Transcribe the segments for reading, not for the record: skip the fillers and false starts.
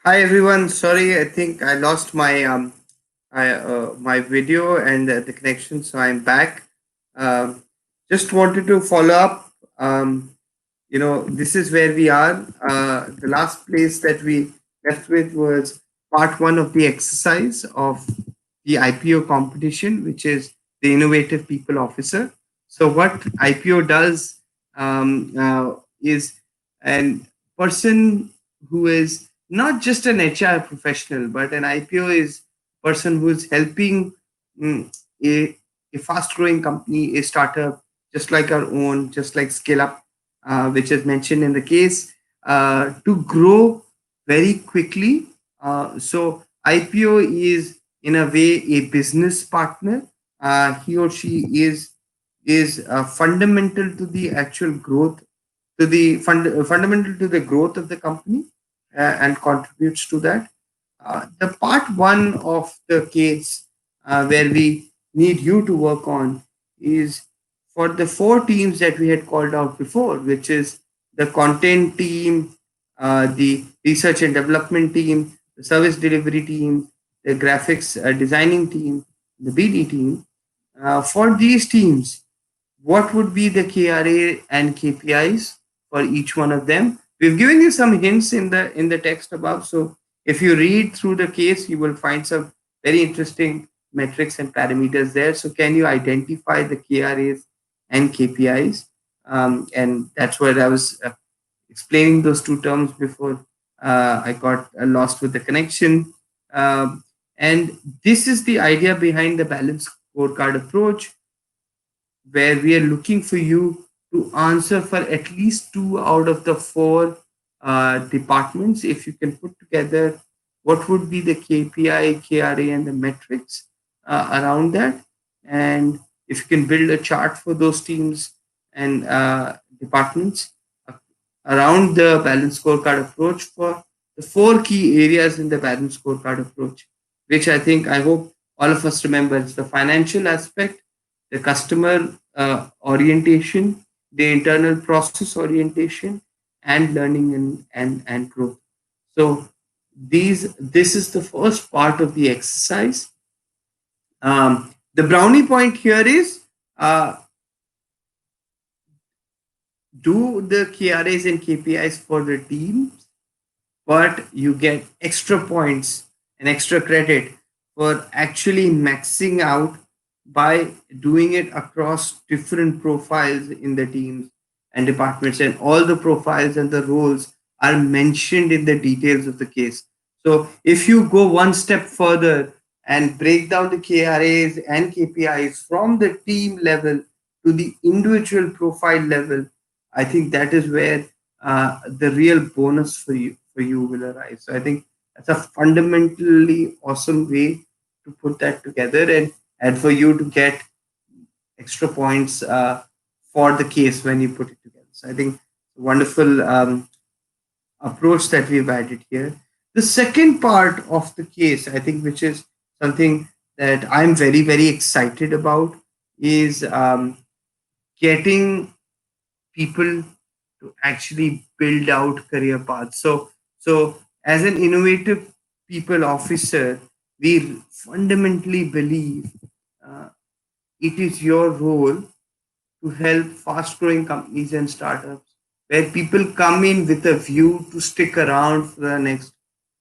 Hi everyone. Sorry, I think I lost my video and the connection, so I'm back. Um, just wanted to follow up. This is where we are. The last place that we left with was part one of the exercise of the IPO competition, which is the Innovative People Officer. So, what IPO does is an person who is not just an HR professional, but an IPO is person who is helping mm, a, a fast growing company, a startup, just like our own, just like Scale Up, which is mentioned in the case, to grow very quickly. So IPO is in a way a business partner. He or she is fundamental to the actual growth, to the fundamental to the growth of the company, and contributes to that. The part one of the case where we need you to work on is for the four teams that we had called out before, which is the content team, the research and development team, the service delivery team, the graphics designing team, the BD team. For these teams, what would be the KRA and KPIs for each one of them? We've given you some hints in the text above. So if you read through the case, you will find some very interesting metrics and parameters there. So can you identify the KRAs and KPIs? And that's what I was explaining those two terms before I got lost with the connection. And this is the idea behind the balanced scorecard approach, where we are looking for you to answer for at least two out of the four departments. If you can put together what would be the KPI, KRA, and the metrics around that, and if you can build a chart for those teams and departments uh, around the balanced scorecard approach for the four key areas in the balanced scorecard approach, which I hope all of us remember. It's the financial aspect, the customer orientation, the internal process orientation, and learning and growth. So this is the first part of the exercise. The brownie point here is, do the KRAs and KPIs for the teams, but you get extra points and extra credit for actually maxing out by doing it across different profiles in the teams and departments, and all the profiles and the roles are mentioned in the details of the case. So if you go one step further and break down the KRAs and KPIs from the team level to the individual profile level, I think that is where the real bonus for you will arise. So I think that's a fundamentally awesome way to put that together, and for you to get extra points for the case when you put it together. So I think wonderful approach that we've added here. The second part of the case, I think, which is something that I'm very excited about, is getting people to actually build out career paths. So as an innovative people officer, we fundamentally believe uh, it is your role to help fast growing companies and startups, where people come in with a view to stick around for the next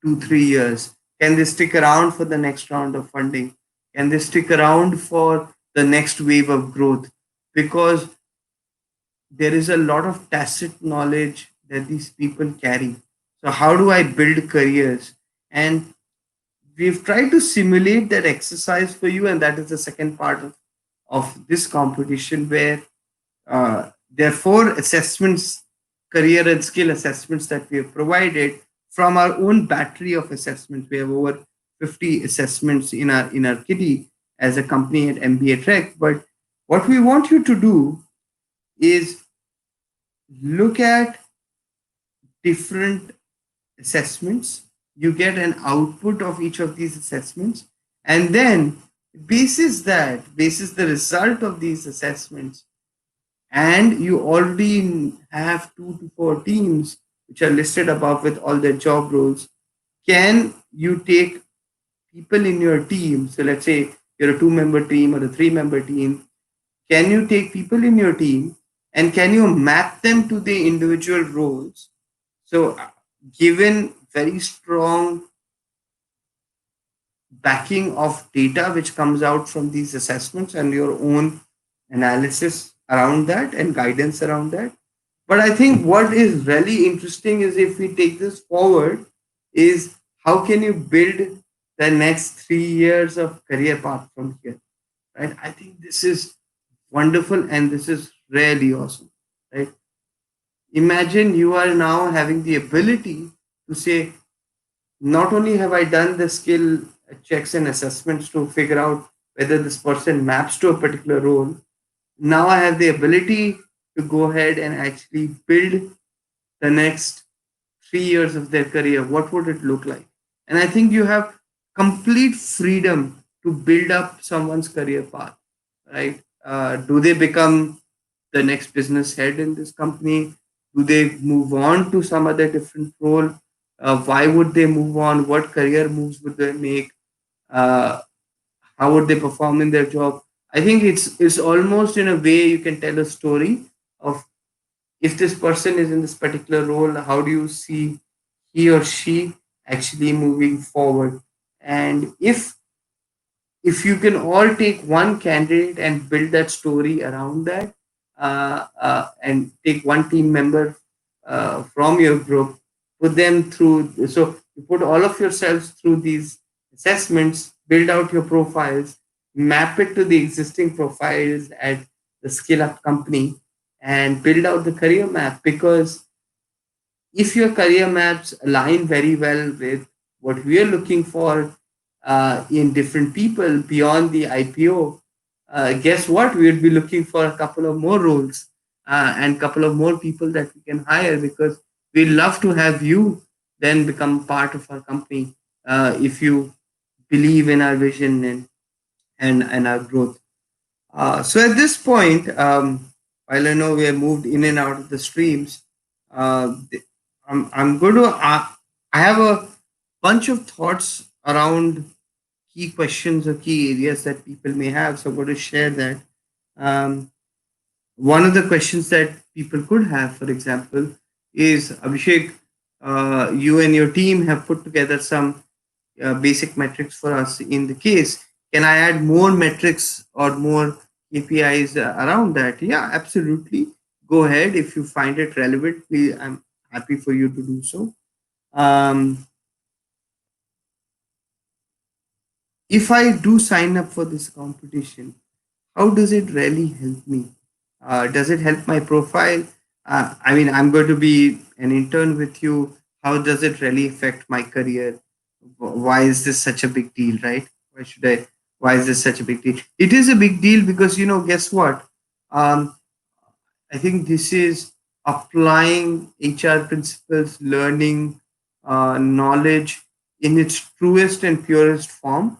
2 3 years. Can they stick around for the next round of funding? Can they stick around for the next wave of growth? Because there is a lot of tacit knowledge that these people carry. So, how do I build careers? And we've tried to simulate that exercise for you, and that is the second part of this competition, where there are four assessments, career and skill assessments that we have provided from our own battery of assessments. We have over 50 assessments in our kitty as a company at MBAtrek. But what we want you to do is look at different assessments. You get an output of each of these assessments, and then basis the result of these assessments, and you already have 2 to 4 teams which are listed above with all their job roles. can you take people in your team? So let's say you're a two-member team or a three-member team. Can you take people in your team and can you map them to the individual roles? So, given very strong backing of data which comes out from these assessments and your own analysis around that and guidance around that. But I think what is really interesting is if we take this forward, is how can you build the next 3 years of career path from here, right? I think this is wonderful and this is really awesome, right? Imagine you are now having the ability to say, not only have I done the skill checks and assessments to figure out whether this person maps to a particular role, now I have the ability to go ahead and actually build the next 3 years of their career. What would it look like? And I think you have complete freedom to build up someone's career path, right? Do they become the next business head in this company? Do they move on to some other different role? Why would they move on? What career moves would they make? Uh, how would they perform in their job? I think it's almost in a way you can tell a story of if this person is in this particular role, how do you see he or she actually moving forward? And if you can all take one candidate and build that story around that, and take one team member from your group, put them through. So you put all of yourselves through these assessments, build out your profiles, map it to the existing profiles at the Skill Up company, and build out the career map. Because if your career maps align very well with what we are looking for in different people beyond the IPO, guess what? We would be looking for a couple of more roles and couple of more people that we can hire, because we love to have you then become part of our company if you believe in our vision and our growth. So at this point, while I know we have moved in and out of the streams, I'm going to. I have a bunch of thoughts around key questions or key areas that people may have. So I'm going to share that. Um, One of the questions that people could have, for example, is Abhishek, you and your team have put together some basic metrics for us. In the case, can I add more metrics or more KPIs around that? Yeah, absolutely. Go ahead if you find it relevant. Please, I'm happy for you to do so. Um, if I do sign up for this competition, how does it really help me? Does it help my profile? I mean, I'm going to be an intern with you. How does it really affect my career? Why is this such a big deal, right? Why should I? Why is this such a big deal? It is a big deal because, guess what? Um, I think this is applying HR principles, learning knowledge in its truest and purest form.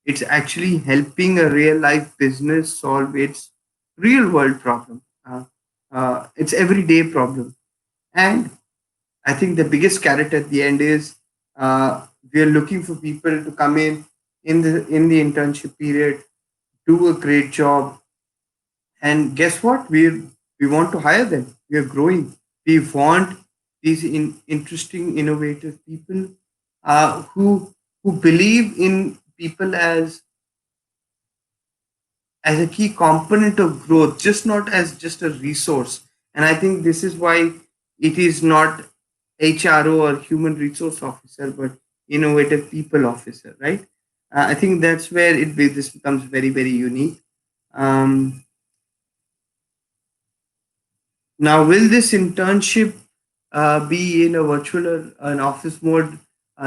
It's actually helping a real life business solve its real world problem, its everyday problem. And I think the biggest carrot at the end is we are looking for people to come in the internship period, do a great job, and guess what? We want to hire them. We are growing. We want these interesting, innovative people who believe in people as a key component of growth, just not as just a resource. And I think this is why it is not HRO or human resource officer, but innovative people officer, right? I think that's where this becomes very, very unique. Um, Now, will this internship be in a virtual or an office mode?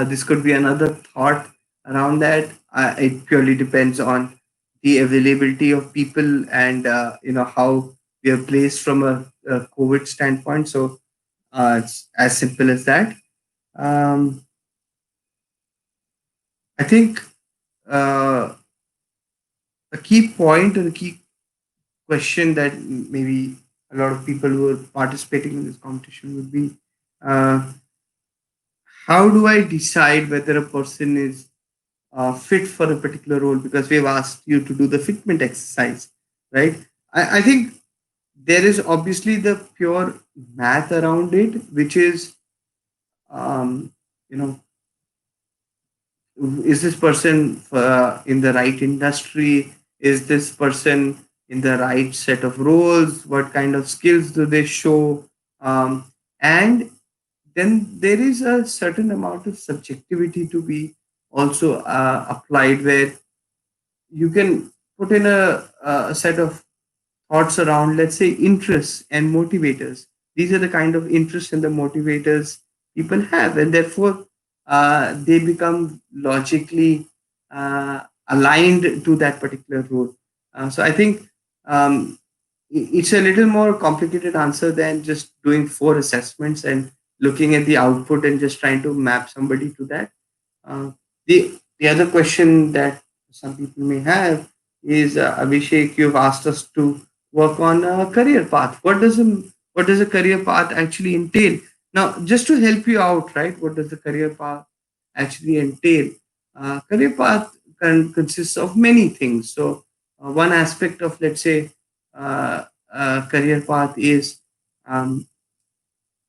This could be another thought around that. It purely depends on the availability of people and how we are placed from a COVID standpoint. So it's as simple as that. Um, I think uh, a key point or a key question that maybe a lot of people who are participating in this competition would be. Uh, how do I decide whether a person is fit for a particular role? Because we have asked you to do the fitment exercise, right? I think there is obviously the pure math around it, which is, um, you know, is this person in the right industry? Is this person in the right set of roles? What kind of skills do they show? And then there is a certain amount of subjectivity to be also applied, where you can put in a set of thoughts around, let's say, interests and motivators. These are the kind of interests and the motivators people have, and therefore they become logically aligned to that particular role. So I think um, it's a little more complicated answer than just doing four assessments and looking at the output and just trying to map somebody to that. uh, the other question that some people may have is, Abhishek, you've asked us to work on a career path. What does a career path actually entail? Now, just to help you out, right? What does the career path actually entail? Career path consists of many things. So, one aspect of, let's say, career path is, um,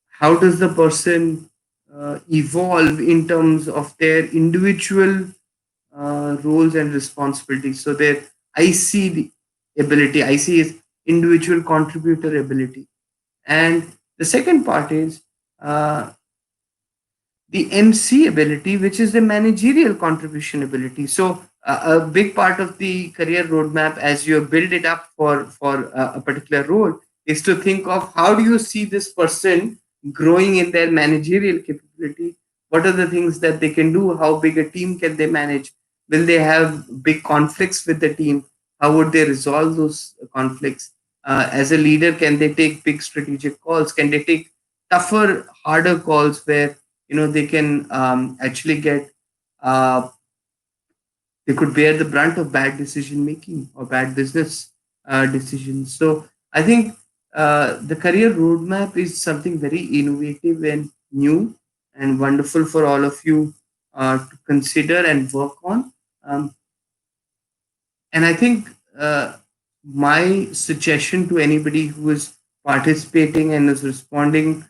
how does the person evolve in terms of their individual roles and responsibilities. So their IC ability, IC is individual contributor ability. And the second part is the MC ability, which is the managerial contribution ability. So a big part of the career roadmap, as you build it up for a particular role, is to think of how do you see this person growing in their managerial capability. What are the things that they can do? How big a team can they manage? Will they have big conflicts with the team? How would they resolve those conflicts? As a leader, can they take big strategic calls? Can they take tougher, harder calls where they can actually get uh, they could bear the brunt of bad decision making or bad business decisions. So I think the career roadmap is something very innovative and new and wonderful for all of you to consider and work on. um, and I think my suggestion to anybody who is participating and is responding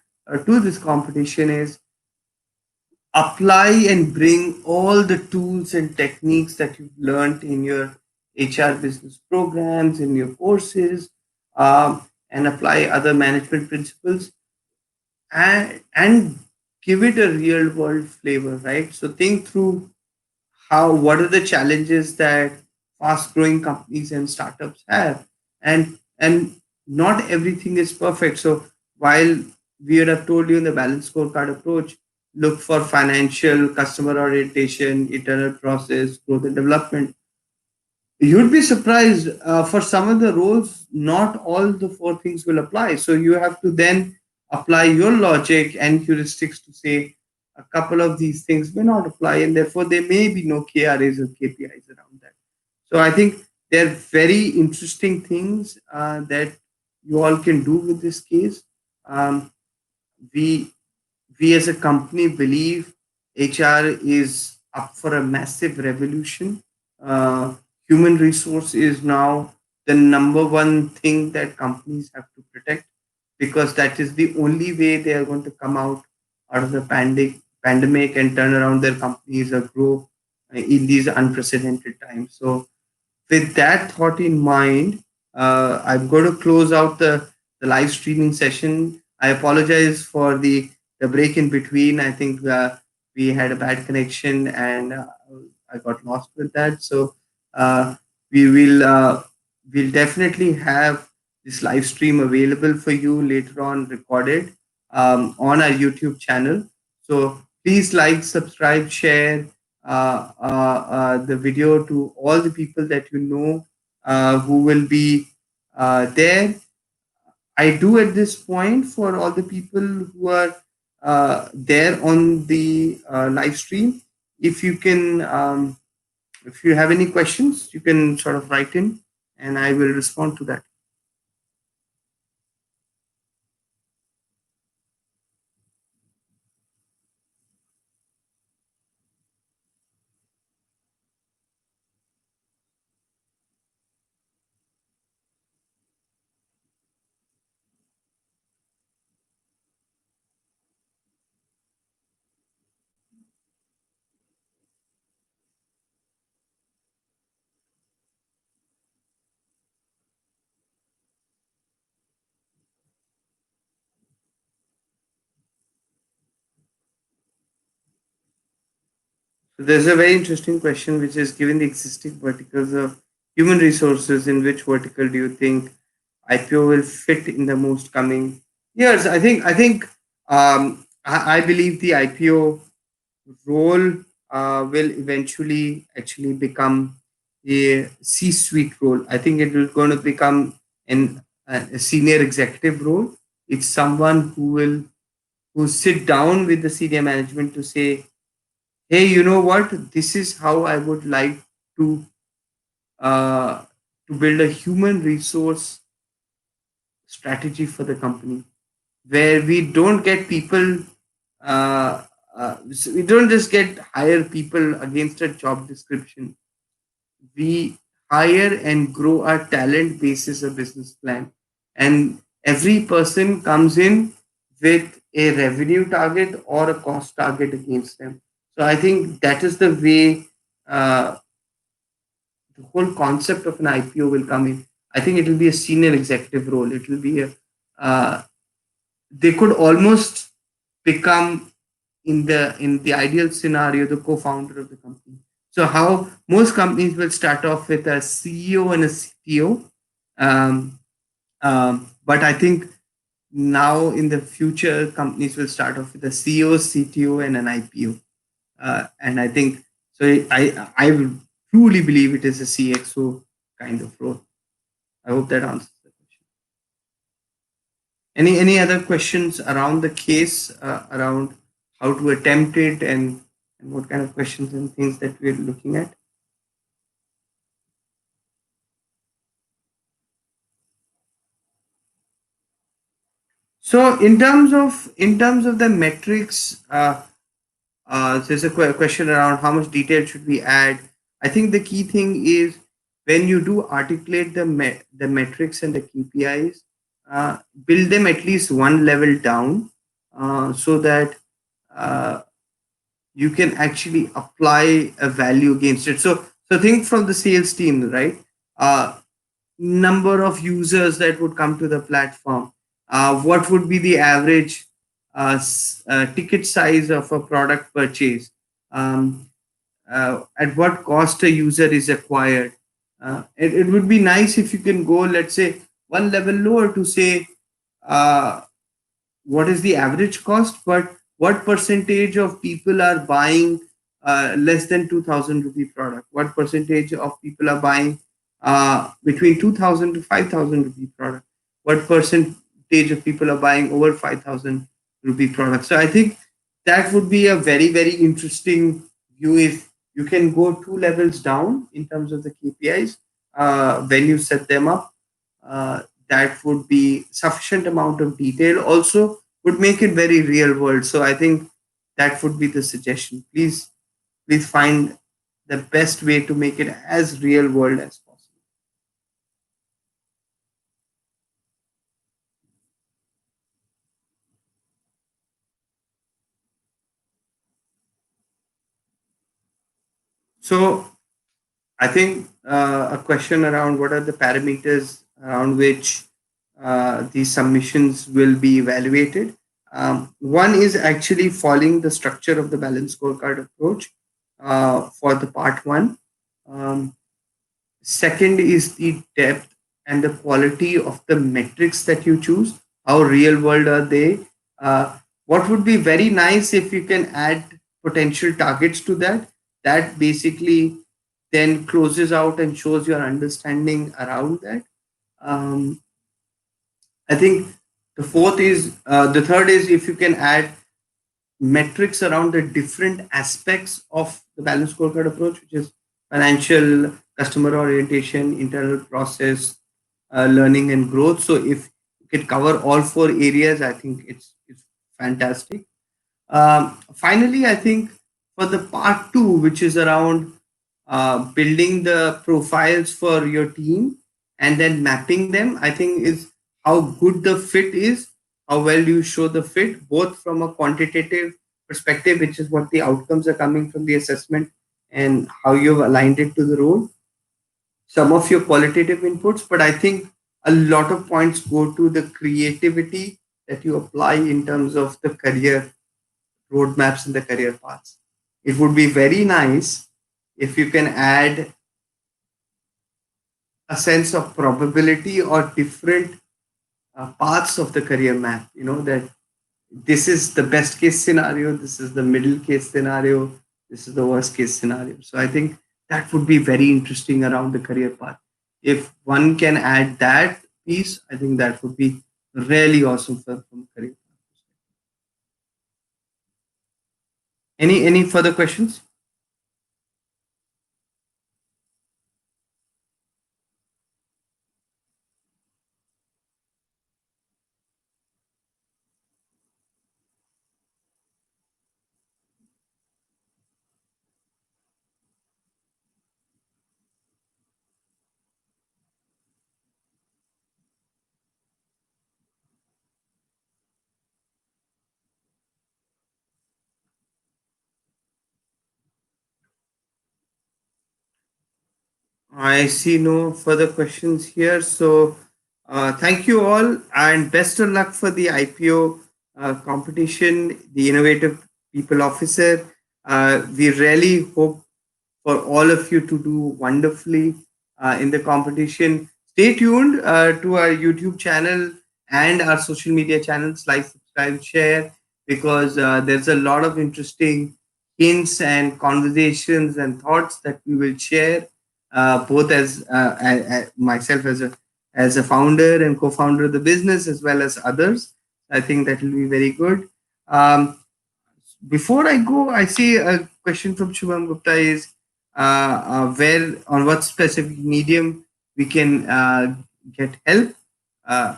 to this competition is, apply and bring all the tools and techniques that you've learned in your HR business programs, in your courses, and apply other management principles, and give it a real world flavor, right? So think through what are the challenges that fast growing companies and startups have, and not everything is perfect. So while we would have told you in the balanced scorecard approach, look for financial, customer orientation, internal process, growth and development, you'd be surprised, for some of the roles not all the four things will apply. So you have to then apply your logic and heuristics to say a couple of these things may not apply, and therefore there may be no KRAs or KPIs around that. So I think they're very interesting things that you all can do with this case. Um, we we as a company believe HR is up for a massive revolution. Human resource is now the number one thing that companies have to protect, because that is the only way they are going to come out of the pandemic and turn around their companies or grow in these unprecedented times. So with that thought in mind, I'm going to close out the live streaming session. I apologize for the break in between. I think we had a bad connection and I got lost with that. So uh, we will definitely have this live stream available for you later on, recorded on our YouTube channel. So please like, subscribe, share the video to all the people that you know who will be there. I do at this point for all the people who are there on the live stream. If you can, if you have any questions, you can sort of write in and I will respond to that. There's a very interesting question, which is given the existing verticals of human resources, in which vertical do you think IPO will fit in the most coming years? I believe the IPO role will eventually actually become a C-suite role. I think it will going to become a senior executive role. It's someone who sit down with the senior management to say, hey, you know what, this is how I would like to uh, to build a human resource strategy for the company, where we don't get people so we don't just get hire people against a job description. We hire and grow our talent basis a business plan, and every person comes in with a revenue target or a cost target against them. So I think that is the way uh, the whole concept of an IPO will come in. I think it will be a senior executive role. It will be a they could almost become, in the ideal scenario, the co-founder of the company. So how most companies will start off with a CEO and a CTO, um, but I think now in the future companies will start off with a CEO, CTO, and an IPO. And I think so. I would truly believe it is a CXO kind of role. I hope that answers the question. Any other questions around the case, around how to attempt it, and what kind of questions and things that we're looking at? So in terms of the metrics, there's a question around how much detail should we add. I think the key thing is when you do articulate the metrics and the KPIs, build them at least one level down, so that uh, you can actually apply a value against it. So think from the sales team, right? Number of users that would come to the platform. What would be the average ticket size of a product purchase? Um, at what cost a user is acquired? It would be nice if you can go, let's say, one level lower to say, uh, what is the average cost, but what percentage of people are buying less than 2000 rupee product, what percentage of people are buying between 2000 to 5000 rupee product, what percentage of people are buying over 5000 rupee product. So I think that would be a very very interesting view if you can go two levels down in terms of the KPIs when you set them up. That would be sufficient amount of detail, also would make it very real world. So I think that would be the suggestion. Please find the best way to make it as real world as possible. So I think a question around what are the parameters around which these submissions will be evaluated. One is actually following the structure of the balance scorecard approach for the part one. Um, Second is the depth and the quality of the metrics that you choose. How real world are they? What would be very nice if you can add potential targets to that. That basically then closes out and shows your understanding around that. Um, I think the third is if you can add metrics around the different aspects of the balanced scorecard approach, which is financial, customer orientation, internal process, learning, and growth. So if you can cover all four areas, I think it's fantastic. Finally, I think for the part two, which is around building the profiles for your team and then mapping them, I think is how good the fit is, how well you show the fit, both from a quantitative perspective, which is what the outcomes are coming from the assessment, and how you've aligned it to the role, some of your qualitative inputs, but I think a lot of points go to the creativity that you apply in terms of the career roadmaps and the career paths. it would be very nice if you can add a sense of probability or different parts of the career map. That this is the best case scenario, this is the middle case scenario, this is the worst case scenario. So I think that would be very interesting around the career path. If one can add that piece, I think that would be really awesome from career path. Any further questions? I see no further questions here. So, thank you all and best of luck for the IPO competition, the Innovative People Officer. We really hope for all of you to do wonderfully in the competition. Stay tuned to our YouTube channel and our social media channels, like, subscribe, share, because there's a lot of interesting hints and conversations and thoughts that we will share, both as myself as a founder and co-founder of the business, as well as others. I think that will be very good. Um, Before I go, I see a question from Shubham Gupta is where on what specific medium we can get help. Uh,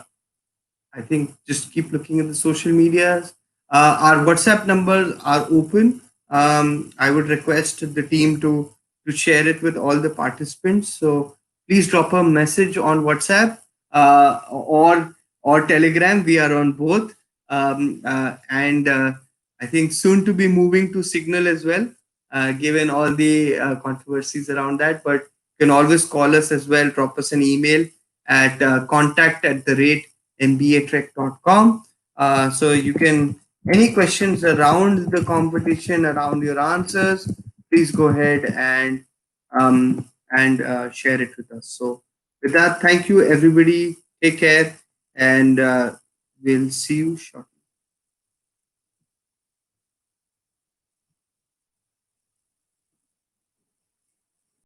I think just keep looking at the social medias. Our WhatsApp numbers are open. I would request the team to share it with all the participants. So please drop a message on WhatsApp or Telegram. We are on both, and I think soon to be moving to Signal as well, given all the controversies around that. But you can always call us as well. Drop us an email at contact@the rate MBAtrek.com. So you can, any questions around the competition, around your answers, please go ahead and share it with us. So with that, thank you everybody. Take care, and we'll see you shortly.